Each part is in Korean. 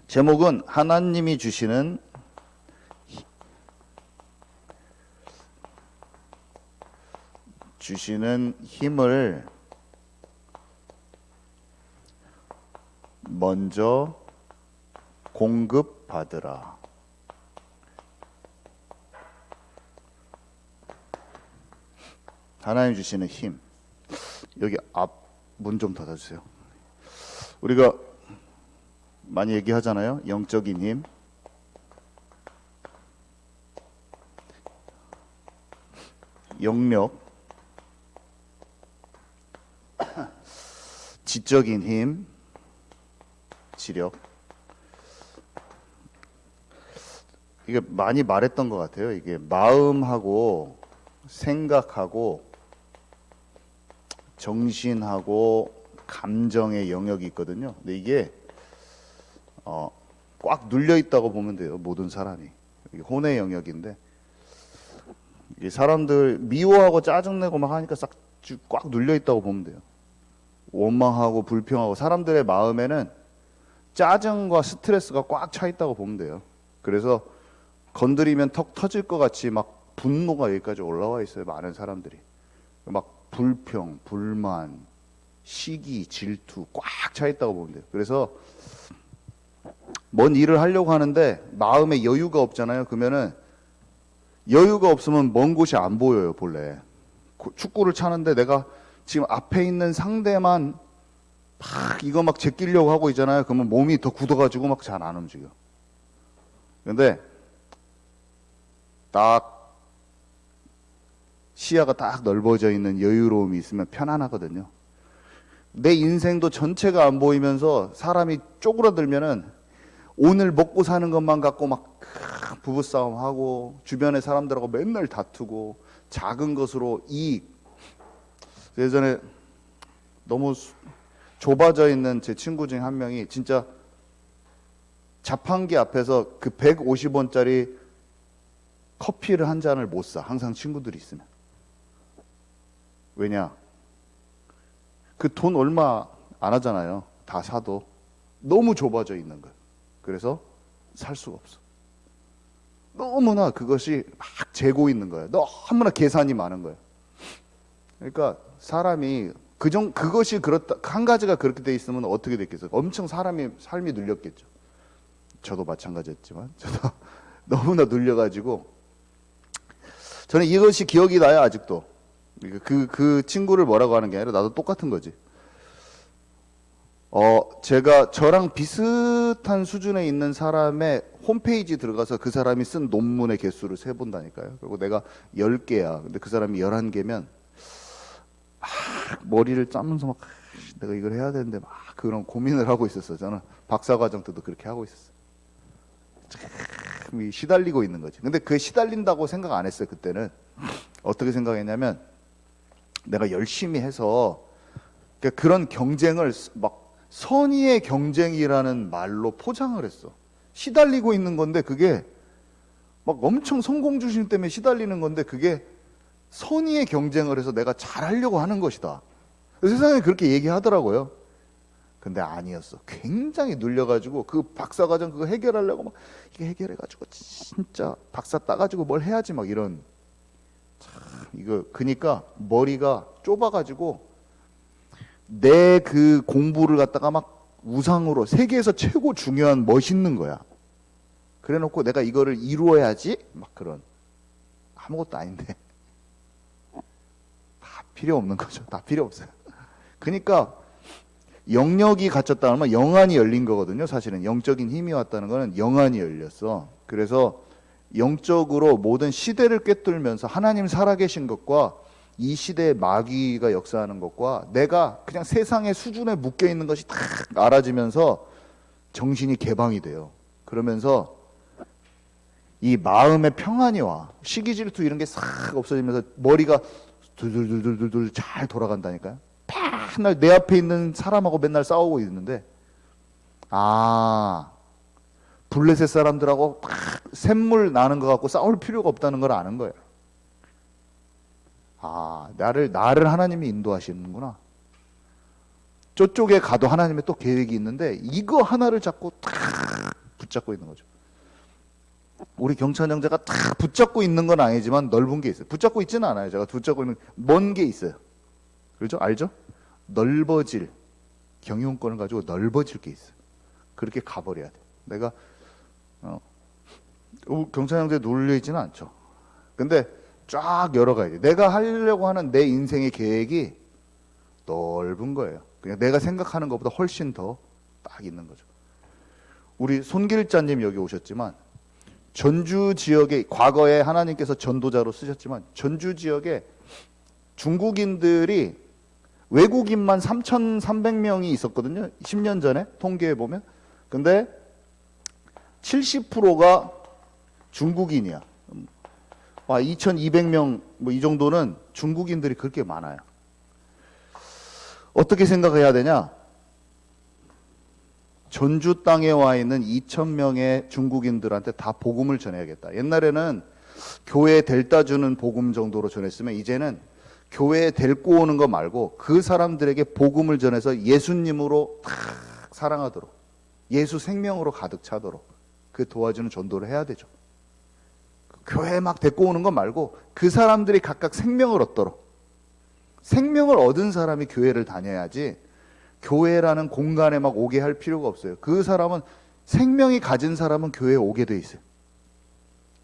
제목은 하나님이 주시는 힘을 먼저 공급받으라. 하나님 주시는 힘. 여기 앞 문 좀 닫아주세요. 우리가 많이 얘기하잖아요. 영적인 힘, 영력, 지적인 힘, 지력. 이게 많이 말했던 것 같아요. 이게 마음하고 생각하고 정신하고 감정의 영역이 있거든요. 근데 이게 꽉 눌려 있다고 보면 돼요. 모든 사람이. 이게 혼의 영역인데 이게 사람들 미워하고 짜증내고 막 하니까 꽉 눌려 있다고 보면 돼요. 원망하고 불평하고 사람들의 마음에는 짜증과 스트레스가 꽉 차 있다고 보면 돼요. 그래서 건드리면 턱 터질 것 같이 막 분노가 여기까지 올라와 있어요. 많은 사람들이. 막 불평, 불만, 시기, 질투 꽉 차 있다고 보면 돼요. 그래서 뭔 일을 하려고 하는데 마음에 여유가 없잖아요. 그러면은 여유가 없으면 먼 곳이 안 보여요. 본래 축구를 차는데 내가 지금 앞에 있는 상대만 이거 막 제끼려고 하고 있잖아요. 그러면 몸이 더 굳어가지고 막 잘 안 움직여. 근데 딱 시야가 딱 넓어져 있는 여유로움이 있으면 편안하거든요. 내 인생도 전체가 안 보이면서 사람이 쪼그라들면은 오늘 먹고 사는 것만 갖고 막 부부싸움하고 주변의 사람들하고 맨날 다투고 작은 것으로 이익. 예전에 너무 좁아져 있는 제 친구 중에 한 명이 진짜 자판기 앞에서 그 150원짜리 커피를 한 잔을 못 사. 항상 친구들이 있으면. 왜냐? 그 돈 얼마 안 하잖아요. 다 사도. 너무 좁아져 있는 거예요. 그래서 살 수가 없어. 너무나 그것이 막 재고 있는 거예요. 너무나 계산이 많은 거예요. 그러니까 사람이 그것이 그렇다, 한 가지가 그렇게 돼 있으면 어떻게 됐겠어요? 엄청 삶이 눌렸겠죠. 저도 마찬가지였지만 저도 너무나 눌려가지고 저는 이것이 기억이 나요. 아직도 그 친구를 뭐라고 하는 게 아니라 나도 똑같은 거지. 제가 저랑 비슷한 수준에 있는 사람의 홈페이지 들어가서 그 사람이 쓴 논문의 개수를 세본다니까요. 그리고 내가 10개야. 근데 그 사람이 11개면 머리를 짜면서 막 내가 이걸 해야 되는데 막 그런 고민을 하고 있었어요. 저는 박사과정 때도 그렇게 하고 있었어요. 참 시달리고 있는 거지. 근데 그게 시달린다고 생각 안 했어요. 그때는 어떻게 생각했냐면 내가 열심히 해서 그런 경쟁을 막 선의의 경쟁이라는 말로 포장을 했어. 시달리고 있는 건데 그게 막 엄청 성공주심 때문에 시달리는 건데 그게 선의의 경쟁을 해서 내가 잘하려고 하는 것이다. 세상에 그렇게 얘기하더라고요. 근데 아니었어. 굉장히 눌려가지고 그 박사과정 그거 해결하려고 막 이게 해결해가지고 진짜 박사 따가지고 뭘 해야지 막 이런. 참 이거 그러니까 머리가 좁아가지고 내 그 공부를 갖다가 막 우상으로 세계에서 최고 중요한 멋있는 거야. 그래놓고 내가 이거를 이루어야지 막 그런 아무것도 아닌데 다 필요 없는 거죠. 다 필요 없어요. 그러니까 영역이 갖췄다 하면 영안이 열린 거거든요. 사실은 영적인 힘이 왔다는 거는 영안이 열렸어. 그래서 영적으로 모든 시대를 꿰뚫면서 하나님 살아계신 것과 이 시대의 마귀가 역사하는 것과 내가 그냥 세상의 수준에 묶여 있는 것이 딱 알아지면서 정신이 개방이 돼요. 그러면서 이 마음의 평안이 와. 시기 질투 이런 게 싹 없어지면서 머리가 둘둘둘둘둘 잘 돌아간다니까요. 맨날 내 앞에 있는 사람하고 맨날 싸우고 있는데 블레셋 사람들하고 샘물 나는 것 같고 싸울 필요가 없다는 걸 아는 거예요. 나를 하나님이 인도하시는구나. 저쪽에 가도 하나님의 또 계획이 있는데 이거 하나를 잡고 탁 붙잡고 있는 거죠. 우리 경찬 형제가 다 붙잡고 있는 건 아니지만 넓은 게 있어요. 붙잡고 있지는 않아요. 제가 붙잡고 있는 먼 게 있어요. 그렇죠? 알죠? 넓어질 경영권을 가지고 넓어질 게 있어요. 그렇게 가버려야 돼. 내가 경찬 형제 눌려 있지는 않죠. 근데 쫙 열어가야 돼. 내가 하려고 하는 내 인생의 계획이 넓은 거예요. 그냥 내가 생각하는 것보다 훨씬 더 딱 있는 거죠. 우리 손길자님 여기 오셨지만 전주 지역에 과거에 하나님께서 전도자로 쓰셨지만 전주 지역에 중국인들이 외국인만 3,300명이 있었거든요. 10년 전에 통계해 보면. 근데 70%가 중국인이야. 2,200명 뭐 이 정도는 중국인들이 그렇게 많아요. 어떻게 생각해야 되냐? 전주 땅에 와 있는 2,000명의 중국인들한테 다 복음을 전해야겠다. 옛날에는 교회에 델다 주는 복음 정도로 전했으면 이제는 교회에 데리고 오는 거 말고 그 사람들에게 복음을 전해서 예수님으로 다 사랑하도록, 예수 생명으로 가득 차도록 그 도와주는 전도를 해야 되죠. 교회에 막 데리고 오는 거 말고 그 사람들이 각각 생명을 얻도록, 생명을 얻은 사람이 교회를 다녀야지 교회라는 공간에 막 오게 할 필요가 없어요. 그 사람은 생명이 가진 사람은 교회에 오게 돼 있어요.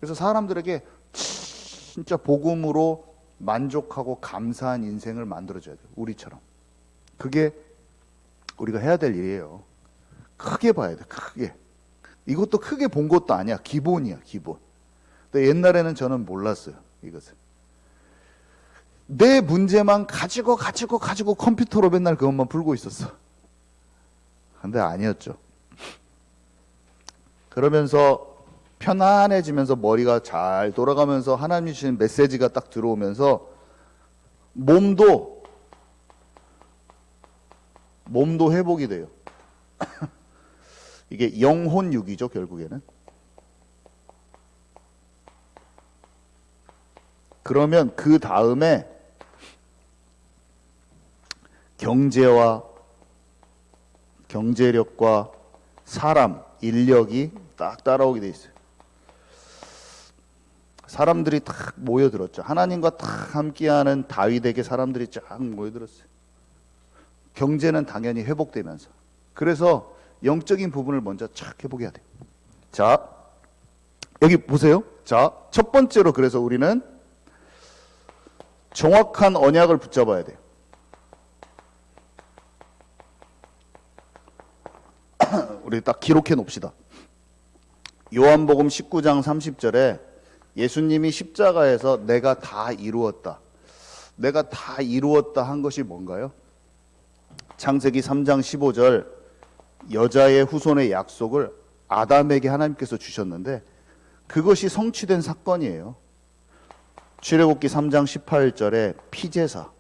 그래서 사람들에게 진짜 복음으로 만족하고 감사한 인생을 만들어줘야 돼요. 우리처럼. 그게 우리가 해야 될 일이에요. 크게 봐야 돼. 크게. 이것도 크게 본 것도 아니야. 기본이야. 기본. 근데 옛날에는 저는 몰랐어요. 이것을. 내 문제만 가지고 컴퓨터로 맨날 그것만 풀고 있었어. 근데 아니었죠. 그러면서 편안해지면서 머리가 잘 돌아가면서 하나님이 주신 메시지가 딱 들어오면서 몸도 회복이 돼요. 이게 영혼육이죠, 결국에는. 그러면 그 다음에 경제력과 사람, 인력이 딱 따라오게 돼 있어요. 사람들이 딱 모여들었죠. 하나님과 딱 함께하는 다윗에게 사람들이 쫙 모여들었어요. 경제는 당연히 회복되면서. 그래서 영적인 부분을 먼저 착 회복해야 돼요. 자, 여기 보세요. 자, 첫 번째로 그래서 우리는 정확한 언약을 붙잡아야 돼요. 우리 딱 기록해 놓읍시다. 요한복음 19장 30절에 예수님이 십자가에서 내가 다 이루었다. 내가 다 이루었다 한 것이 뭔가요? 창세기 3장 15절 여자의 후손의 약속을 아담에게 하나님께서 주셨는데 그것이 성취된 사건이에요. 출애굽기 3장 18절에 피제사,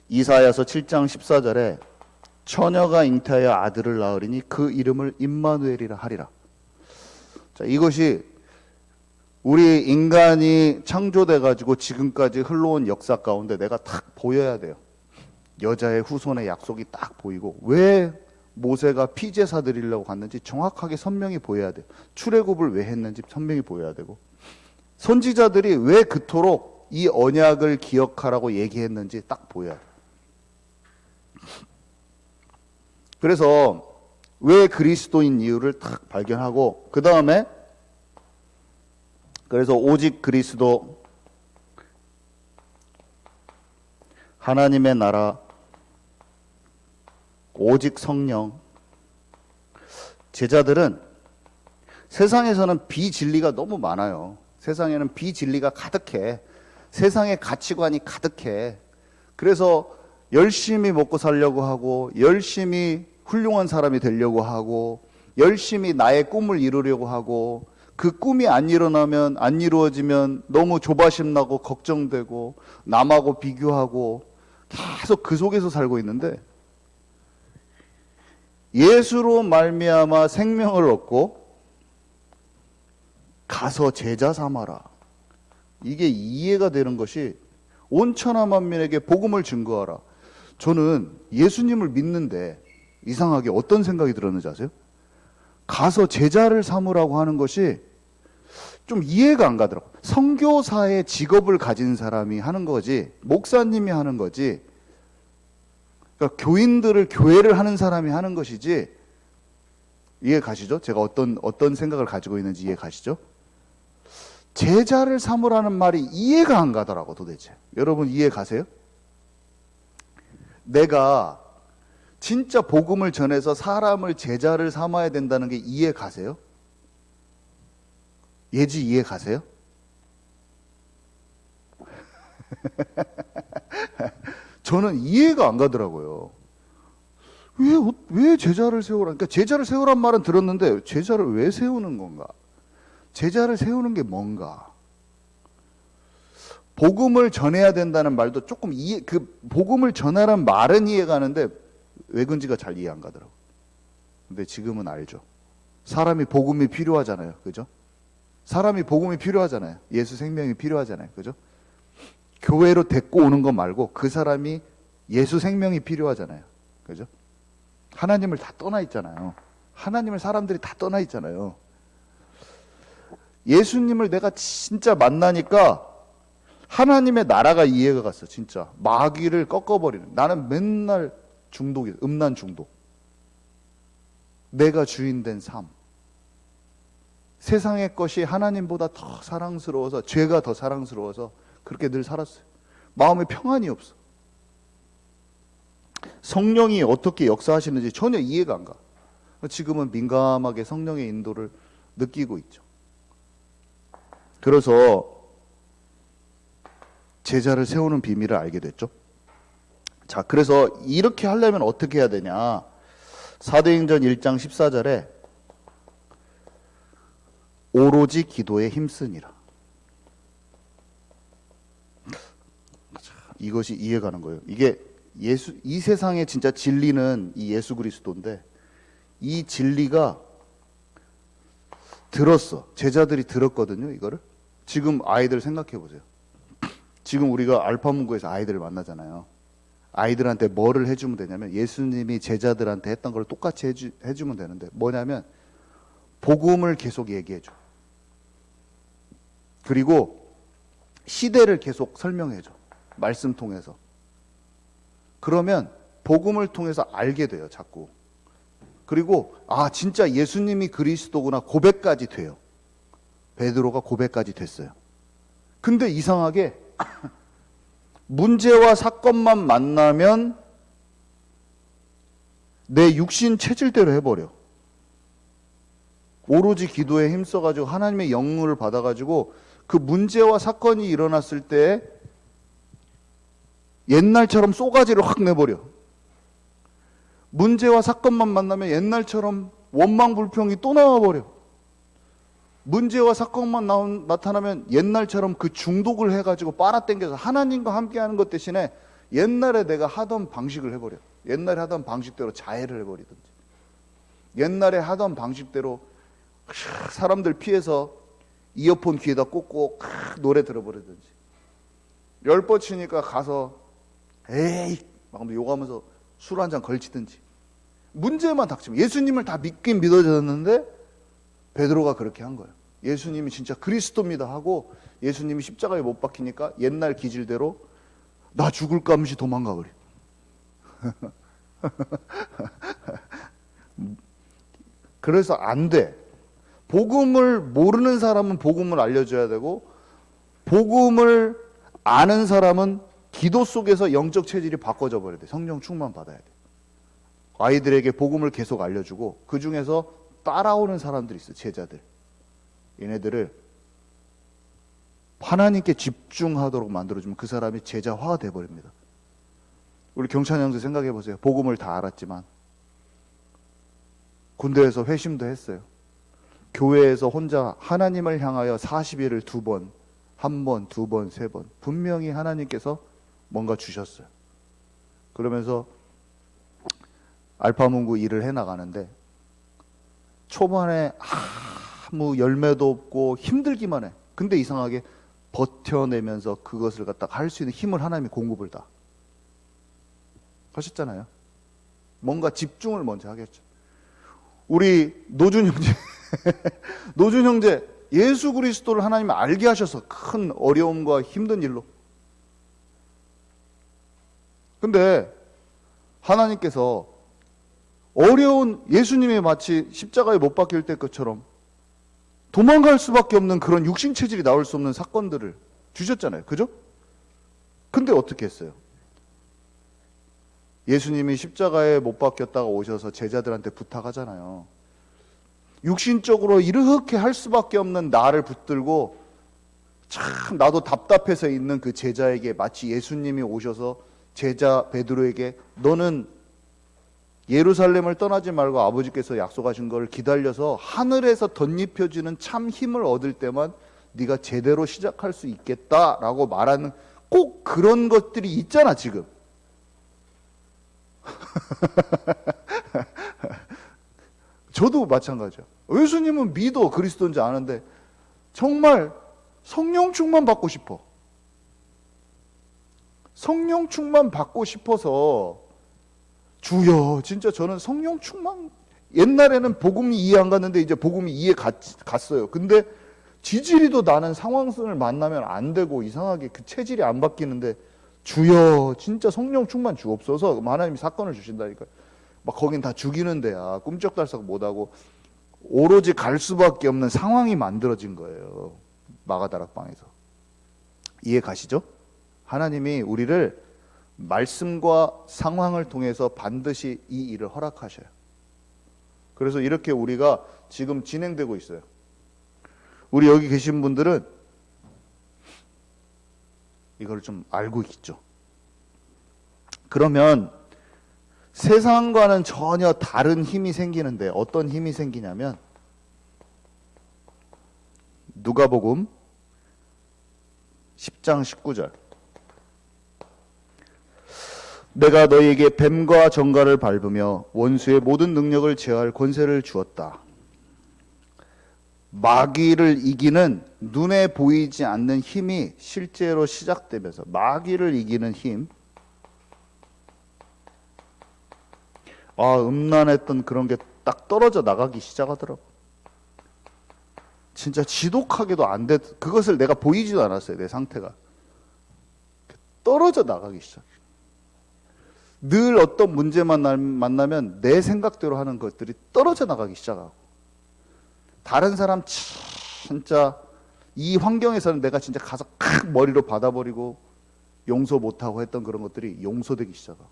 이사야서 7장 14절에 처녀가 잉태하여 아들을 낳으리니 그 이름을 임마누엘이라 하리라. 자, 이것이 우리 인간이 창조돼 가지고 지금까지 흘러온 역사 가운데 내가 딱 보여야 돼요. 여자의 후손의 약속이 딱 보이고 왜 모세가 피제사 드리려고 갔는지 정확하게 선명히 보여야 돼요. 출애굽을 왜 했는지 선명히 보여야 되고 선지자들이 왜 그토록 이 언약을 기억하라고 얘기했는지 딱 보여야 돼요. 그래서 왜 그리스도인 이유를 딱 발견하고 그 다음에 그래서 오직 그리스도 하나님의 나라 오직 성령 제자들은 세상에서는 비진리가 너무 많아요. 세상에는 비진리가 가득해. 세상의 가치관이 가득해. 그래서 열심히 먹고 살려고 하고 열심히 훌륭한 사람이 되려고 하고 열심히 나의 꿈을 이루려고 하고 그 꿈이 안 이루어지면 너무 조바심 나고 걱정되고 남하고 비교하고 계속 그 속에서 살고 있는데 예수로 말미암아 생명을 얻고 가서 제자 삼아라. 이게 이해가 되는 것이 온 천하 만민에게 복음을 증거하라. 저는 예수님을 믿는데 이상하게 어떤 생각이 들었는지 아세요? 가서 제자를 삼으라고 하는 것이 좀 이해가 안 가더라고. 선교사의 직업을 가진 사람이 하는 거지, 목사님이 하는 거지, 그러니까 교인들을, 교회를 하는 사람이 하는 것이지. 이해 가시죠? 제가 어떤 생각을 가지고 있는지 이해 가시죠? 제자를 삼으라는 말이 이해가 안 가더라고, 도대체. 여러분 이해 가세요? 내가 진짜 복음을 전해서 사람을 제자를 삼아야 된다는 게 이해 가세요? 예지 이해 가세요? 저는 이해가 안 가더라고요. 왜 제자를 세우라? 그러니까 제자를 세우란 말은 들었는데 제자를 왜 세우는 건가? 제자를 세우는 게 뭔가? 복음을 전해야 된다는 말도 조금 복음을 전하라는 말은 이해가는데 왜근지가 잘 이해 안 가더라고. 근데 지금은 알죠. 사람이 복음이 필요하잖아요. 그죠? 사람이 복음이 필요하잖아요. 예수 생명이 필요하잖아요. 그죠? 교회로 데리고 오는 거 말고 그 사람이 예수 생명이 필요하잖아요. 그죠? 하나님을 다 떠나 있잖아요. 하나님을 사람들이 다 떠나 있잖아요. 예수님을 내가 진짜 만나니까 하나님의 나라가 이해가 갔어. 진짜 마귀를 꺾어버리는. 나는 맨날 중독이야. 음란 중독. 내가 주인 된 삶. 세상의 것이 하나님보다 더 사랑스러워서, 죄가 더 사랑스러워서 그렇게 늘 살았어요. 마음에 평안이 없어. 성령이 어떻게 역사하시는지 전혀 이해가 안 가. 지금은 민감하게 성령의 인도를 느끼고 있죠. 그래서 제자를 세우는 비밀을 알게 됐죠. 자, 그래서 이렇게 하려면 어떻게 해야 되냐? 사도행전 1장 14절에 오로지 기도에 힘쓰니라. 이것이 이해가는 거예요. 이게 이 세상의 진짜 진리는 이 예수 그리스도인데, 이 진리가 들었어. 제자들이 들었거든요, 이거를. 지금 아이들 생각해 보세요. 지금 우리가 알파문고에서 아이들을 만나잖아요. 아이들한테 뭐를 해주면 되냐면, 예수님이 제자들한테 했던 걸 똑같이 해주면 되는데, 뭐냐면 복음을 계속 얘기해줘. 그리고 시대를 계속 설명해줘. 말씀 통해서. 그러면 복음을 통해서 알게 돼요, 자꾸. 그리고 진짜 예수님이 그리스도구나 고백까지 돼요. 베드로가 고백까지 됐어요. 근데 이상하게 문제와 사건만 만나면 내 육신 체질대로 해버려. 오로지 기도에 힘써가지고 하나님의 영을 받아가지고 그 문제와 사건이 일어났을 때 옛날처럼 쏘가지를 확 내버려. 문제와 사건만 만나면 옛날처럼 원망불평이 또 나와버려. 문제와 사건만 나타나면 옛날처럼 그 중독을 해가지고 빨아당겨서 하나님과 함께하는 것 대신에 옛날에 내가 하던 방식을 해버려. 옛날에 하던 방식대로 자해를 해버리든지, 옛날에 하던 방식대로 사람들 피해서 이어폰 귀에다 꽂고 노래 들어버리든지, 10번 치니까 가서 에이 막 욕하면서 술 한잔 걸치든지. 문제만 닥치면, 예수님을 다 믿긴 믿어졌는데 베드로가 그렇게 한 거예요. 예수님이 진짜 그리스도입니다 하고 예수님이 십자가에 못 박히니까 옛날 기질대로 나 죽을까 하면서 도망가 버려. 그래서 안 돼. 복음을 모르는 사람은 복음을 알려줘야 되고, 복음을 아는 사람은 기도 속에서 영적 체질이 바꿔져 버려야 돼. 성령 충만 받아야 돼. 아이들에게 복음을 계속 알려주고, 그 중에서 따라오는 사람들이 있어. 제자들. 얘네들을 하나님께 집중하도록 만들어주면 그 사람이 제자화가 돼버립니다. 우리 경찬 형도 생각해 보세요. 복음을 다 알았지만 군대에서 회심도 했어요. 교회에서 혼자 하나님을 향하여 40일을 2번, 1번, 2번, 3번 분명히 하나님께서 뭔가 주셨어요. 그러면서 알파문고 일을 해나가는데 초반에 아무 열매도 없고 힘들기만 해. 근데 이상하게 버텨내면서 그것을 갖다가 할 수 있는 힘을 하나님이 공급을 다 하셨잖아요. 뭔가 집중을 먼저 하겠죠. 우리 노준 형제, 노준 형제, 예수 그리스도를 하나님이 알게 하셔서 큰 어려움과 힘든 일로. 근데 하나님께서 어려운 예수님이 마치 십자가에 못 박힐 때 것처럼 도망갈 수밖에 없는 그런 육신 체질이 나올 수 없는 사건들을 주셨잖아요. 그죠? 근데 어떻게 했어요? 예수님이 십자가에 못 박혔다가 오셔서 제자들한테 부탁하잖아요. 육신적으로 이렇게 할 수밖에 없는 나를 붙들고 참 나도 답답해서 있는 그 제자에게 마치 예수님이 오셔서 제자 베드로에게 너는 예루살렘을 떠나지 말고 아버지께서 약속하신 걸 기다려서 하늘에서 덧입혀지는 참 힘을 얻을 때만 네가 제대로 시작할 수 있겠다라고 말하는 꼭 그런 것들이 있잖아 지금. 저도 마찬가지야. 예수님은 믿어 그리스도인지 아는데 정말 성령 충만 받고 싶어. 성령 충만 받고 싶어서 주여 진짜 저는 성령 충만 옛날에는 복음이 이해 안 갔는데 이제 복음이 이해 갔어요. 근데 지질이도 나는 상황을 만나면 안 되고 이상하게 그 체질이 안 바뀌는데 주여 진짜 성령 충만 주옵소서. 하나님이 사건을 주신다니까요. 막 거긴 다 죽이는 데야. 꿈쩍달싹 못하고 오로지 갈 수밖에 없는 상황이 만들어진 거예요. 마가다락방에서. 이해 가시죠? 하나님이 우리를 말씀과 상황을 통해서 반드시 이 일을 허락하셔요. 그래서 이렇게 우리가 지금 진행되고 있어요. 우리 여기 계신 분들은 이걸 좀 알고 있죠. 그러면 세상과는 전혀 다른 힘이 생기는데 어떤 힘이 생기냐면 누가복음 10장 19절 내가 너희에게 뱀과 정갈을 밟으며 원수의 모든 능력을 제어할 권세를 주었다. 마귀를 이기는 눈에 보이지 않는 힘이 실제로 시작되면서 마귀를 이기는 힘, 음란했던 그런 게 딱 떨어져 나가기 시작하더라고. 진짜 지독하게도 안 됐, 그것을 내가 보이지도 않았어요. 내 상태가 떨어져 나가기 시작해. 늘 어떤 문제만 만나면 내 생각대로 하는 것들이 떨어져 나가기 시작하고, 다른 사람 진짜 이 환경에서는 내가 진짜 가서 칵 머리로 받아버리고 용서 못하고 했던 그런 것들이 용서되기 시작하고,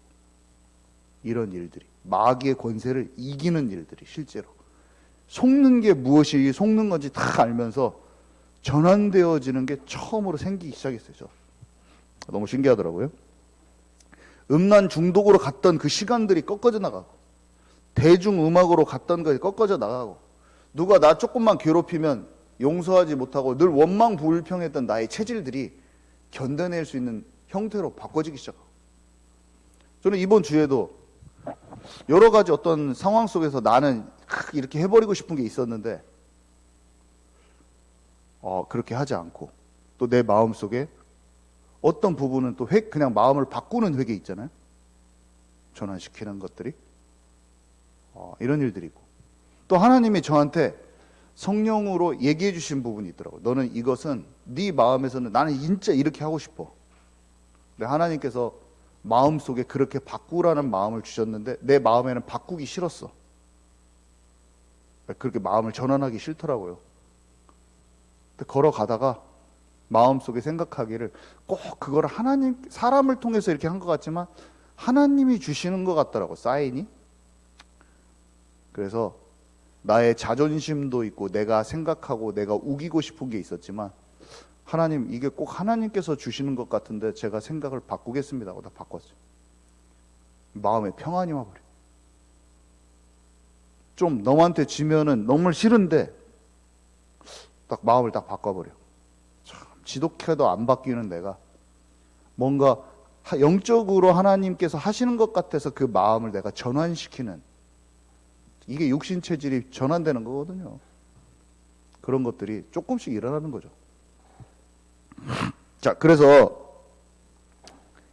이런 일들이 마귀의 권세를 이기는 일들이 실제로 속는 게 무엇이 속는 건지 다 알면서 전환되어지는 게 처음으로 생기기 시작했어요. 너무 신기하더라고요. 음란 중독으로 갔던 그 시간들이 꺾어져 나가고, 대중음악으로 갔던 것이 꺾어져 나가고, 누가 나 조금만 괴롭히면 용서하지 못하고 늘 원망 불평했던 나의 체질들이 견뎌낼 수 있는 형태로 바꿔지기 시작하고, 저는 이번 주에도 여러 가지 어떤 상황 속에서 나는 이렇게 해버리고 싶은 게 있었는데 그렇게 하지 않고, 또 내 마음속에 어떤 부분은 또 그냥 마음을 바꾸는 회개 있잖아요. 전환시키는 것들이 이런 일들이 있고, 또 하나님이 저한테 성령으로 얘기해 주신 부분이 있더라고요. 너는 이것은 네 마음에서는 나는 진짜 이렇게 하고 싶어. 근데 하나님께서 마음속에 그렇게 바꾸라는 마음을 주셨는데 내 마음에는 바꾸기 싫었어. 그렇게 마음을 전환하기 싫더라고요. 근데 걸어가다가 마음속에 생각하기를 꼭 그걸 하나님, 사람을 통해서 이렇게 한 것 같지만 하나님이 주시는 것 같더라고, 사인이. 그래서 나의 자존심도 있고 내가 생각하고 내가 우기고 싶은 게 있었지만, 하나님 이게 꼭 하나님께서 주시는 것 같은데 제가 생각을 바꾸겠습니다 하고 다 바꿨어요. 마음에 평안이 와버려. 좀 너한테 지면은 너무 싫은데 딱 마음을 딱 바꿔버려. 참 지독해도 안 바뀌는 내가 뭔가 영적으로 하나님께서 하시는 것 같아서 그 마음을 내가 전환시키는, 이게 육신 체질이 전환되는 거거든요. 그런 것들이 조금씩 일어나는 거죠. 자, 그래서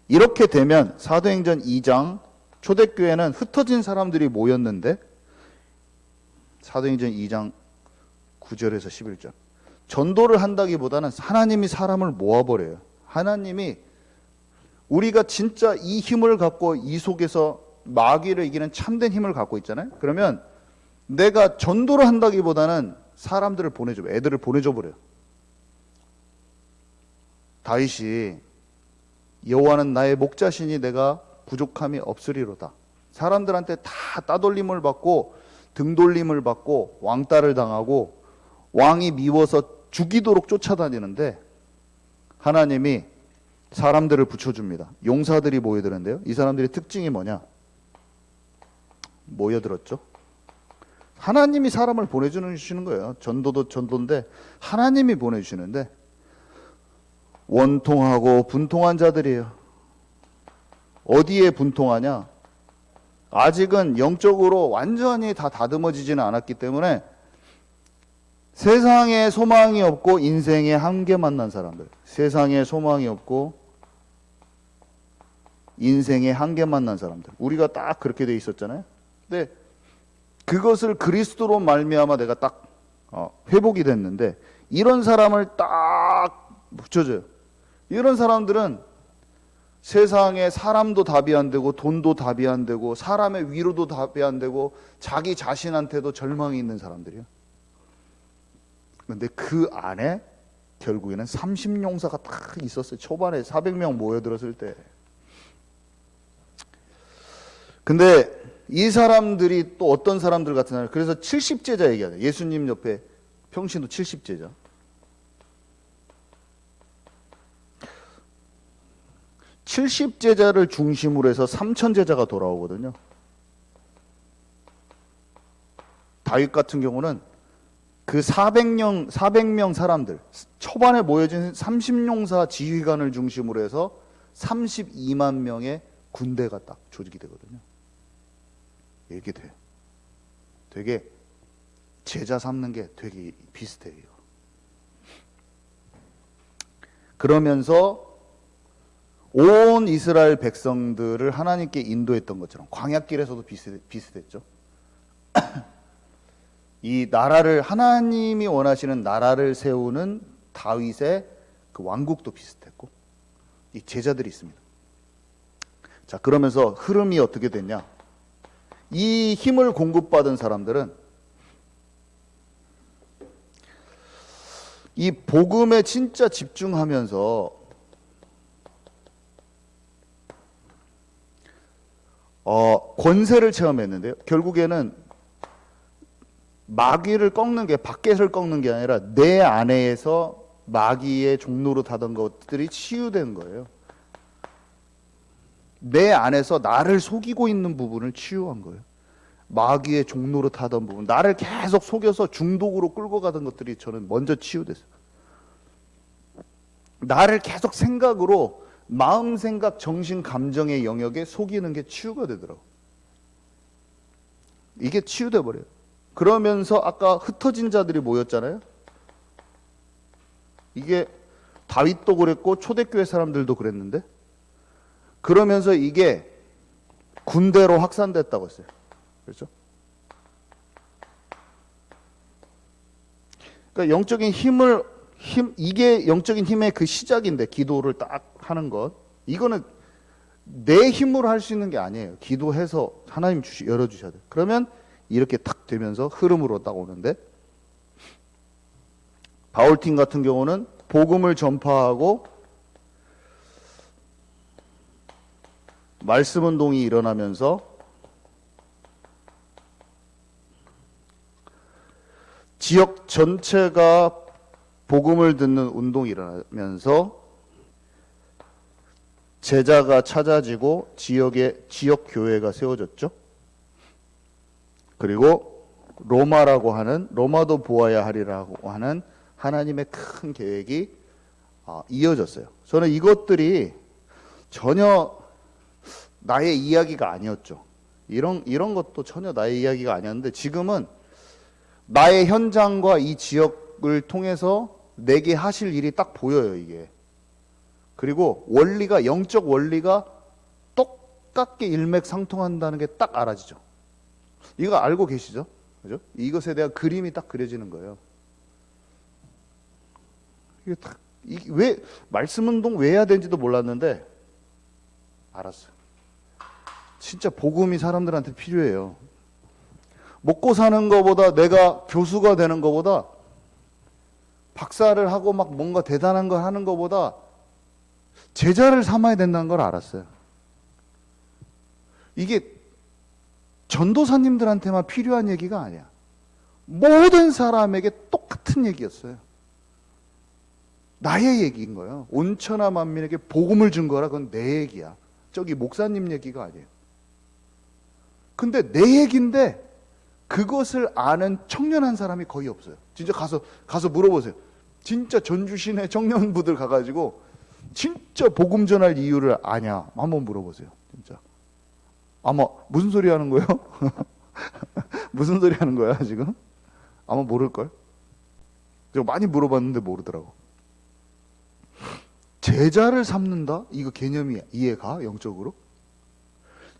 이렇게 되면 사도행전 2장 초대교회는 흩어진 사람들이 모였는데 사도행전 2장 9절에서 11절. 전도를 한다기보다는 하나님이 사람을 모아버려요. 하나님이 우리가 진짜 이 힘을 갖고 이 속에서 마귀를 이기는 참된 힘을 갖고 있잖아요. 그러면 내가 전도를 한다기보다는 사람들을 보내줘, 애들을 보내줘 버려요. 다윗이 여호와는 나의 목자시니 내가 부족함이 없으리로다. 사람들한테 다 따돌림을 받고 등돌림을 받고 왕따를 당하고 왕이 미워서 죽이도록 쫓아다니는데 하나님이 사람들을 붙여줍니다. 용사들이 모여드는데요. 이 사람들의 특징이 뭐냐? 모여들었죠. 하나님이 사람을 보내주시는 거예요. 전도도 전도인데 하나님이 보내주시는데 원통하고 분통한 자들이에요. 어디에 분통하냐? 아직은 영적으로 완전히 다 다듬어지지는 않았기 때문에 세상에 소망이 없고 인생에 한계 만난 사람들. 세상에 소망이 없고 인생에 한계 만난 사람들. 우리가 딱 그렇게 돼 있었잖아요. 근데 그것을 그리스도로 말미암아 내가 딱 회복이 됐는데 이런 사람을 딱 붙여줘요. 이런 사람들은 세상에 사람도 답이 안 되고 돈도 답이 안 되고 사람의 위로도 답이 안 되고 자기 자신한테도 절망이 있는 사람들이에요. 그런데 그 안에 결국에는 30용사가 딱 있었어요. 초반에 400명 모여들었을 때. 근데 이 사람들이 또 어떤 사람들 같은 사람, 그래서 70제자 얘기하죠. 예수님 옆에 평신도 70제자. 70제자를 중심으로 해서 3000제자가 돌아오거든요. 다윗 같은 경우는 그 400명 사람들, 초반에 모여진 30용사 지휘관을 중심으로 해서 32만 명의 군대가 딱 조직이 되거든요. 이렇게 돼요. 되게 제자 삼는 게 되게 비슷해요. 그러면서 온 이스라엘 백성들을 하나님께 인도했던 것처럼 광야길에서도 비슷했죠. 이 나라를 하나님이 원하시는 나라를 세우는 다윗의 그 왕국도 비슷했고 이 제자들이 있습니다. 자, 그러면서 흐름이 어떻게 됐냐? 이 힘을 공급받은 사람들은 이 복음에 진짜 집중하면서 권세를 체험했는데요. 결국에는 마귀를 꺾는 게 밖에서 꺾는 게 아니라 내 안에서 마귀의 종로로 타던 것들이 치유된 거예요. 내 안에서 나를 속이고 있는 부분을 치유한 거예요. 마귀의 종로로 타던 부분, 나를 계속 속여서 중독으로 끌고 가던 것들이 저는 먼저 치유됐어요. 나를 계속 생각으로 마음, 생각, 정신, 감정의 영역에 속이는 게 치유가 되더라고. 이게 치유돼 버려요. 그러면서 아까 흩어진 자들이 모였잖아요. 이게 다윗도 그랬고 초대교회 사람들도 그랬는데 그러면서 이게 군대로 확산됐다고 했어요. 그렇죠? 그러니까 영적인 이게 영적인 힘의 그 시작인데, 기도를 딱 하는 것. 이거는 내 힘으로 할 수 있는 게 아니에요. 기도해서 하나님 열어주셔야 돼요. 그러면 이렇게 탁 되면서 흐름으로 딱 오는데, 바울팀 같은 경우는 복음을 전파하고 말씀 운동이 일어나면서 지역 전체가 복음을 듣는 운동이 일어나면서 제자가 찾아지고 지역 교회가 세워졌죠. 그리고 로마도 보아야 하리라고 하는 하나님의 큰 계획이 이어졌어요. 저는 이것들이 전혀 나의 이야기가 아니었죠. 이런 것도 전혀 나의 이야기가 아니었는데 지금은 나의 현장과 이 지역을 통해서 내게 하실 일이 딱 보여요, 이게. 그리고 영적 원리가 똑같게 일맥상통한다는 게 딱 알아지죠. 이거 알고 계시죠? 그죠? 이것에 대한 그림이 딱 그려지는 거예요. 이게 딱, 왜 말씀 운동 왜 해야 되는지도 몰랐는데 알았어요. 진짜 복음이 사람들한테 필요해요. 먹고 사는 거보다, 내가 교수가 되는 거보다, 박사를 하고 막 뭔가 대단한 걸 하는 거보다 제자를 삼아야 된다는 걸 알았어요. 이게 전도사님들한테만 필요한 얘기가 아니야. 모든 사람에게 똑같은 얘기였어요. 나의 얘기인 거예요. 온천하 만민에게 복음을 준 거라. 그건 내 얘기야. 저기 목사님 얘기가 아니에요. 근데 내 얘기인데 그것을 아는 청년한 사람이 거의 없어요. 진짜 가서 물어보세요. 진짜 전주 시내 청년부들 가가지고 진짜 복음 전할 이유를 아냐? 한번 물어보세요. 진짜. 아마 무슨 소리 하는 거예요? 무슨 소리 하는 거야 지금? 아마 모를걸? 제가 많이 물어봤는데 모르더라고. 제자를 삼는다? 이거 개념이 이해가? 영적으로?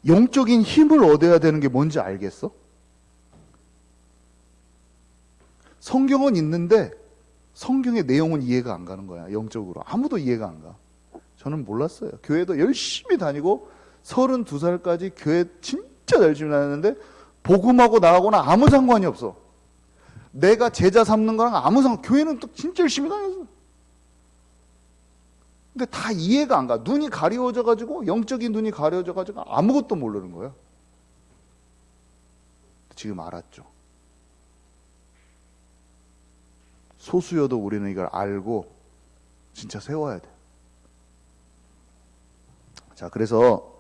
영적인 힘을 얻어야 되는 게 뭔지 알겠어? 성경은 있는데 성경의 내용은 이해가 안 가는 거야. 영적으로 아무도 이해가 안 가. 저는 몰랐어요. 교회도 열심히 다니고 32살까지 교회 진짜 열심히 다녔는데 복음하고 나하고는 아무 상관이 없어. 내가 제자 삼는 거랑 아무 상관. 교회는 또 진짜 열심히 다녔어. 근데 다 이해가 안 가. 눈이 가려워져 가지고, 영적인 눈이 가려워져 가지고 아무것도 모르는 거야. 지금 알았죠. 소수여도 우리는 이걸 알고 진짜 세워야 돼. 자, 그래서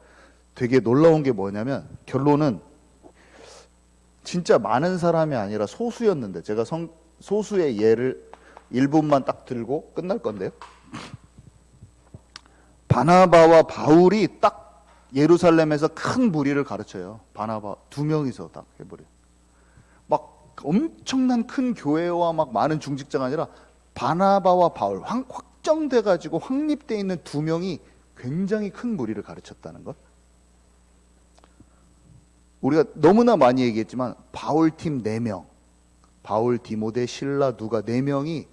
되게 놀라운 게 뭐냐면, 결론은 진짜 많은 사람이 아니라 소수였는데, 제가 소수의 예를 1분만 딱 들고 끝날 건데요. 바나바와 바울이 딱 예루살렘에서 큰 무리를 가르쳐요. 바나바 두 명이서 딱 해버려요. 막 엄청난 큰 교회와 막 많은 중직자가 아니라 바나바와 바울, 확정돼가지고 확립돼 있는 두 명이 굉장히 큰 무리를 가르쳤다는 것. 우리가 너무나 많이 얘기했지만 바울팀 4명, 바울, 디모데, 실라, 누가 4명이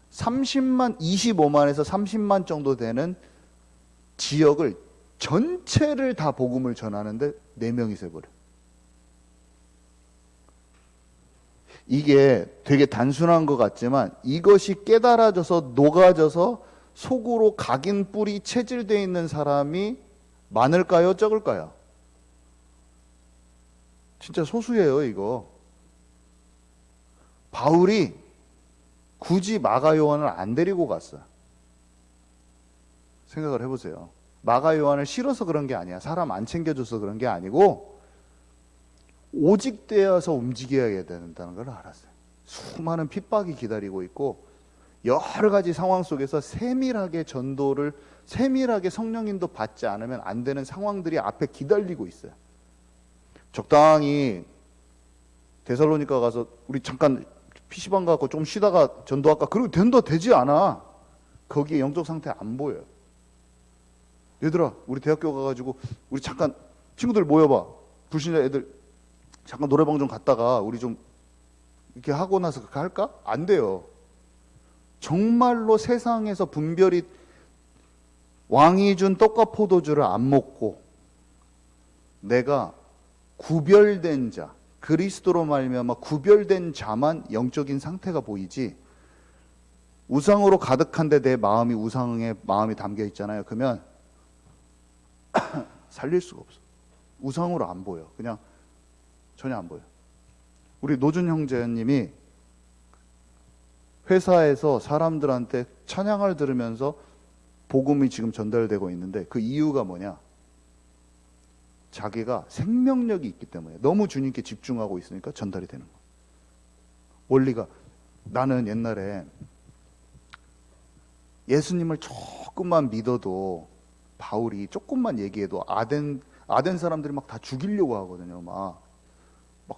30만, 25만에서 30만 정도 되는 지역을 전체를 다 복음을 전하는데 4명이 세버려. 이게 되게 단순한 것 같지만 이것이 깨달아져서 녹아져서 속으로 각인 뿌리 체질되어 있는 사람이 많을까요? 적을까요? 진짜 소수예요, 이거. 바울이 굳이 마가 요한을 안 데리고 갔어. 생각을 해보세요. 마가 요한을 싫어서 그런 게 아니야. 사람 안 챙겨줘서 그런 게 아니고 오직 되어서 움직여야 된다는 걸 알았어요. 수많은 핍박이 기다리고 있고 여러 가지 상황 속에서 세밀하게 전도를, 세밀하게 성령인도 받지 않으면 안 되는 상황들이 앞에 기다리고 있어요. 적당히 데살로니가 가서 우리 잠깐 PC방 가고 좀 쉬다가 전도할까? 그리고 전도 되지 않아. 거기에 영적 상태 안 보여요. 얘들아, 우리 대학교 가가지고 우리 잠깐 친구들 모여봐. 불신자 애들 잠깐 노래방 좀 갔다가 우리 좀 이렇게 하고 나서 그렇게 할까? 안 돼요. 정말로 세상에서 분별이, 왕이 준 떡과 포도주를 안 먹고 내가 구별된 자, 그리스도로 말미암아 구별된 자만 영적인 상태가 보이지, 우상으로 가득한데 내 마음이 우상에 마음이 담겨 있잖아요. 그러면 살릴 수가 없어. 우상으로 안 보여. 그냥 전혀 안 보여. 우리 노준 형제님이 회사에서 사람들한테 찬양을 들으면서 복음이 지금 전달되고 있는데 그 이유가 뭐냐? 자기가 생명력이 있기 때문에, 너무 주님께 집중하고 있으니까 전달이 되는 거야. 원리가, 나는 옛날에 예수님을 조금만 믿어도, 바울이 조금만 얘기해도 아덴 사람들이 막 다 죽이려고 하거든요. 막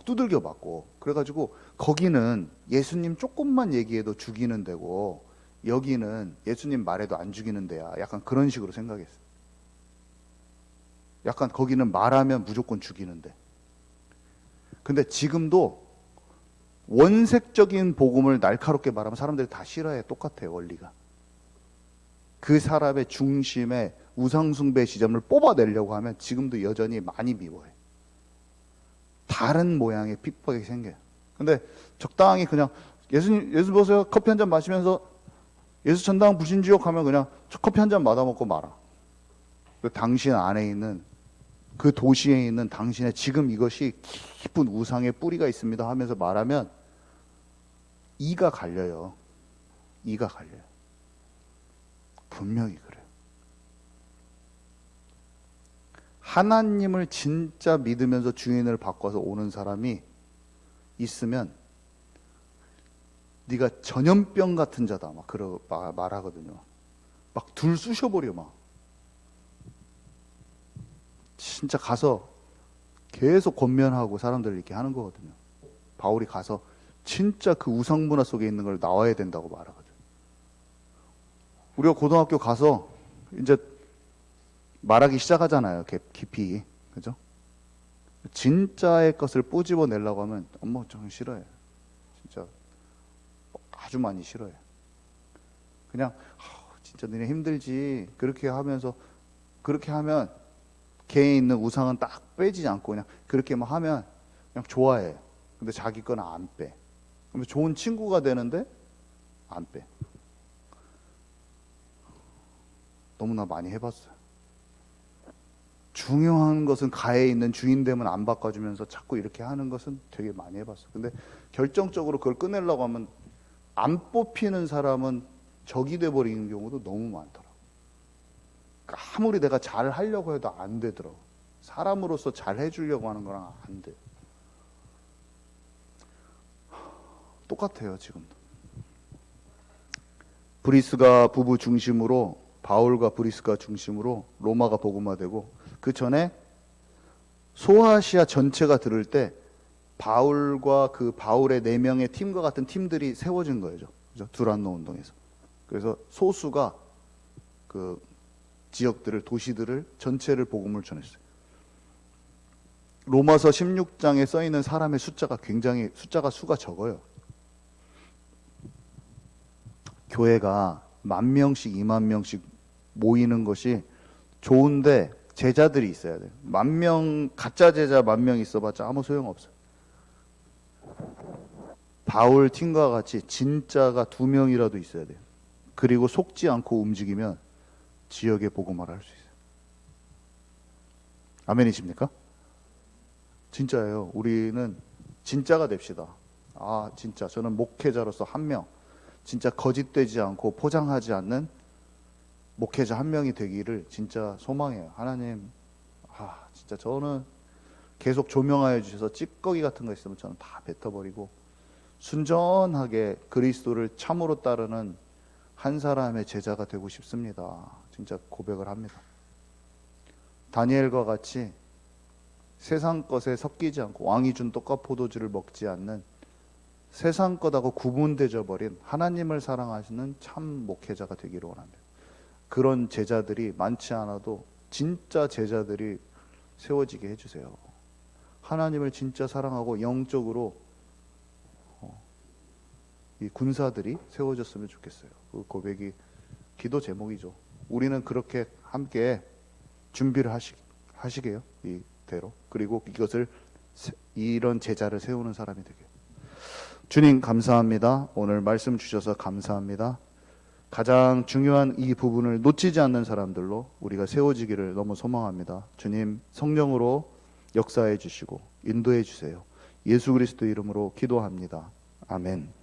두들겨 맞고. 그래가지고 거기는 예수님 조금만 얘기해도 죽이는 데고 여기는 예수님 말해도 안 죽이는 데야. 약간 그런 식으로 생각했어요. 약간 거기는 말하면 무조건 죽이는데. 근데 지금도 원색적인 복음을 날카롭게 말하면 사람들이 다 싫어해. 똑같아요, 원리가. 그 사람의 중심에 우상숭배 지점을 뽑아내려고 하면 지금도 여전히 많이 미워해. 다른 모양의 핍박이 생겨요. 근데 적당히 그냥 예수 보세요. 커피 한 잔 마시면서 예수 전당 불신지옥 하면 그냥 커피 한 잔 받아먹고 말아. 당신 안에 있는 그 도시에 있는 당신의 지금 이것이 깊은 우상의 뿌리가 있습니다 하면서 말하면 이가 갈려요. 이가 갈려요. 분명히 그래요. 하나님을 진짜 믿으면서 주인을 바꿔서 오는 사람이 있으면 네가 전염병 같은 자다 막 말하거든요. 막 둘 쑤셔버려 막. 진짜 가서 계속 권면하고 사람들을 이렇게 하는 거거든요. 바울이 가서 진짜 그 우상 문화 속에 있는 걸 나와야 된다고 말하거든요. 우리가 고등학교 가서 이제 말하기 시작하잖아요. 깊이. 그죠? 진짜의 것을 꼬집어내려고 하면 엄마 저는 싫어해. 진짜 아주 많이 싫어해. 그냥 진짜 너네 힘들지. 그렇게 하면서 그렇게 하면 걔에 있는 우상은 딱 빼지지 않고 그냥 그렇게만 하면 그냥 좋아해. 근데 자기 거는 안 빼. 그러면 좋은 친구가 되는데 안 빼. 너무나 많이 해봤어요. 중요한 것은 가에 있는 주인 되면 안 바꿔주면서 자꾸 이렇게 하는 것은 되게 많이 해봤어요. 근데 결정적으로 그걸 꺼내려고 하면 안 뽑히는 사람은 적이 돼버리는 경우도 너무 많더라고요. 그러니까 아무리 내가 잘 하려고 해도 안 되더라고요. 사람으로서 잘 해주려고 하는 거랑 안 돼요. 똑같아요, 지금도. 브리스가 부부 중심으로, 바울과 브리스가 중심으로 로마가 복음화되고, 그 전에 소아시아 전체가 들을 때 바울과 그 바울의 4명의 팀과 같은 팀들이 세워진 거죠. 그죠? 두란노 운동에서. 그래서 소수가 그 지역들을, 도시들을 전체를 복음을 전했어요. 로마서 16장에 써 있는 사람의 숫자가 굉장히 수가 적어요. 교회가 10,000명씩 20,000명씩 모이는 것이 좋은데 제자들이 있어야 돼요. 10,000명 가짜 제자 10,000명 있어봤자 아무 소용없어요. 바울 팀과 같이 진짜가 2명이라도 있어야 돼요. 그리고 속지 않고 움직이면 지역에 복음화를 할 수 있어요. 아멘이십니까? 진짜예요. 우리는 진짜가 됩시다. 진짜 저는 목회자로서 1명, 진짜 거짓되지 않고 포장하지 않는 목회자 1명이 되기를 진짜 소망해요. 하나님, 진짜 저는 계속 조명하여 주셔서 찌꺼기 같은 거 있으면 저는 다 뱉어버리고 순전하게 그리스도를 참으로 따르는 한 사람의 제자가 되고 싶습니다. 진짜 고백을 합니다. 다니엘과 같이 세상 것에 섞이지 않고 왕이 준 떡과 포도주를 먹지 않는 세상 것하고 구분되어 버린 하나님을 사랑하시는 참 목회자가 되기를 원합니다. 그런 제자들이 많지 않아도 진짜 제자들이 세워지게 해주세요. 하나님을 진짜 사랑하고 영적으로 이 군사들이 세워졌으면 좋겠어요. 그 고백이 기도 제목이죠. 우리는 그렇게 함께 준비를 하시게요. 이대로. 그리고 이것을 이런 제자를 세우는 사람이 되게. 주님 감사합니다. 오늘 말씀 주셔서 감사합니다. 가장 중요한 이 부분을 놓치지 않는 사람들로 우리가 세워지기를 너무 소망합니다. 주님 성령으로 역사해 주시고 인도해 주세요. 예수 그리스도 이름으로 기도합니다. 아멘.